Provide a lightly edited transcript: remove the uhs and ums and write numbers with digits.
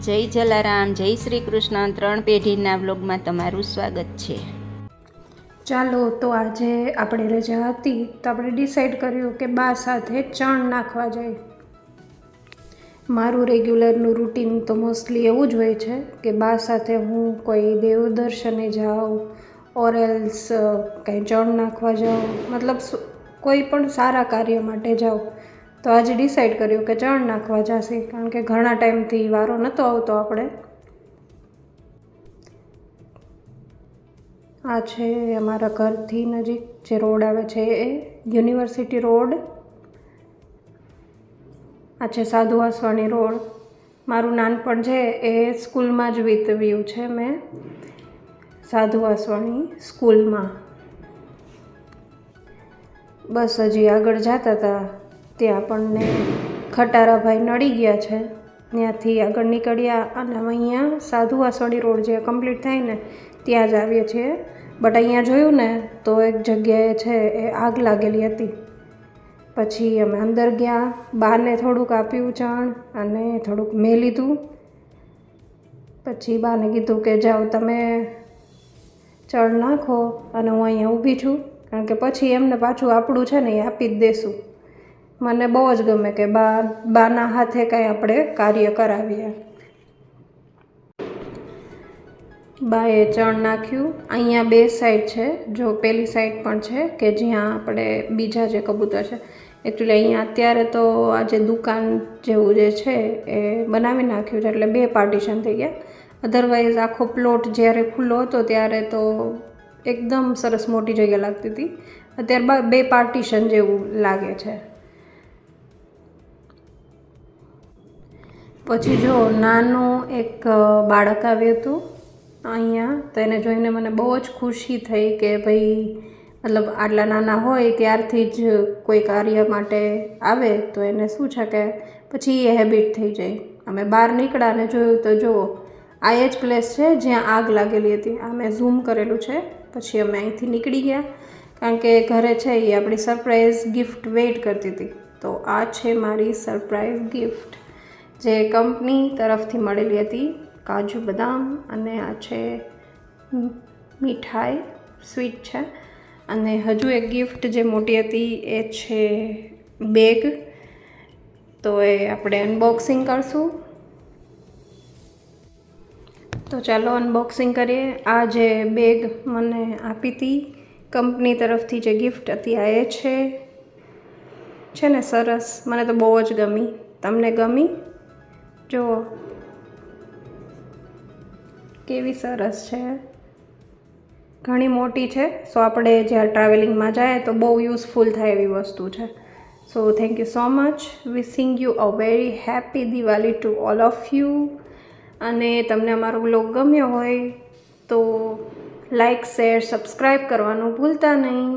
જય જલારામ, જય શ્રી કૃષ્ણ. 3 પેઢીના વ્લોગમાં તમારું સ્વાગત છે. ચાલો, તો આજે આપણે રજા હતી તો આપણે ડિસાઈડ કર્યું કે બા સાથે ચણ નાખવા જાય. મારું રેગ્યુલરનું રૂટીન તો મોસ્ટલી એવું જ હોય છે કે બા સાથે હું કોઈ દેવદર્શને જાઉં ઓર એલ્સ કંઈ ચણ નાખવા જાઉં, મતલબ કોઈ પણ સારા કાર્ય માટે જાઉં. તો આજે ડિસાઈડ કર્યું કે ચણ નાખવા જશે, કારણ કે ઘણા ટાઈમથી વારો નહોતો આવતો આપણે. આ છે અમારા ઘરથી નજીક જે રોડ આવે છે એ યુનિવર્સિટી રોડ. આ છે સાધુ વાસવાણી રોડ. મારું નાનપણ છે એ સ્કૂલમાં જ વીતવ્યું છે. મેં સાધુ વાસવાણી સ્કૂલમાં. બસ હજી આગળ જતા હતા ત્યાં આપણને ખટારાભાઈ નડી ગયા છે. ત્યાંથી આગળ નીકળ્યા અને અહીંયા સાધુ વાસવાણી રોડ જે કમ્પ્લીટ થાય ને ત્યાં જ આવીએ છીએ. બટ અહીંયા જોયું ને તો એક જગ્યાએ છે એ આગ લાગેલી હતી. પછી અમે અંદર ગયા, બાને થોડુંક આપ્યું ચણ અને થોડુંક મેં લીધું. પછી બાને કીધું કે જાઓ તમે ચણ નાખો અને હું અહીંયા ઊભી છું, કારણ કે પછી એમને પાછું આપણું છે ને એ આપી જ દેશું. મને બહુ જ ગમે કે બાના હાથે કાંઈ આપણે કાર્ય કરાવીએ. બાએ ચણ નાખ્યું. અહીંયા 2 સાઈડ છે. જો પેલી સાઈડ પણ છે કે જ્યાં આપણે બીજા જે કબૂતર છે, એકચ્યુઅલી અહીંયા અત્યારે તો આ જે દુકાન જેવું જે છે એ બનાવી નાખ્યું છે, એટલે 2 પાર્ટીશન થઈ ગયા. અધરવાઇઝ આખો પ્લોટ જ્યારે ખુલ્લો હતો ત્યારે તો એકદમ સરસ મોટી જગ્યા લાગતી હતી. અત્યારે 2 પાર્ટીશન જેવું લાગે છે. પછી જો નાનું એક બાળક આવ્યું હતું અહીંયા, તો એને જોઈને મને બહુ જ ખુશી થઈ કે ભાઈ, મતલબ આટલા નાના હોય ત્યારથી જ કોઈ કાર્ય માટે આવે તો એને શું છે કે પછી એ હેબિટ થઈ જાય. અમે બહાર નીકળ્યા અને જોયું તો જુઓ, આ એ જ પ્લેસ છે જ્યાં આગ લાગેલી હતી. આ મેં ઝૂમ કરેલું છે. પછી અમે અહીંથી નીકળી ગયા, કારણ કે ઘરે છે એ આપણી સરપ્રાઈઝ ગિફ્ટ વેઇટ કરતી હતી. તો આ છે મારી સરપ્રાઈઝ ગિફ્ટ જે કંપની તરફથી મળેલી હતી, કાજુ બદામ. અને આ છે મીઠાઈ, સ્વીટ છે. અને હજુ એક ગિફ્ટ જે મોટી હતી એ છે બેગ. તો એ આપણે અનબોક્સિંગ કરશું. તો ચાલો અનબોક્સિંગ કરીએ. આ જે બેગ મને આપી હતી કંપની તરફથી, જે ગિફ્ટ હતી આ એ છે ને સરસ. મને તો બહુ જ ગમી. તમને ગમી? જુઓ કેવી સરસ છે. ઘણી મોટી છે. સો આપણે જ્યાં ટ્રાવેલિંગમાં જાય તો બહુ યુઝફુલ થાય એવી વસ્તુ છે. So thank you so much. Wishing you a very happy Diwali to all of you. અને તમને અમારો વ્લોગ ગમ્યો હોય તો લાઈક, શેર, સબસ્ક્રાઈબ કરવાનું ભૂલતા નહીં.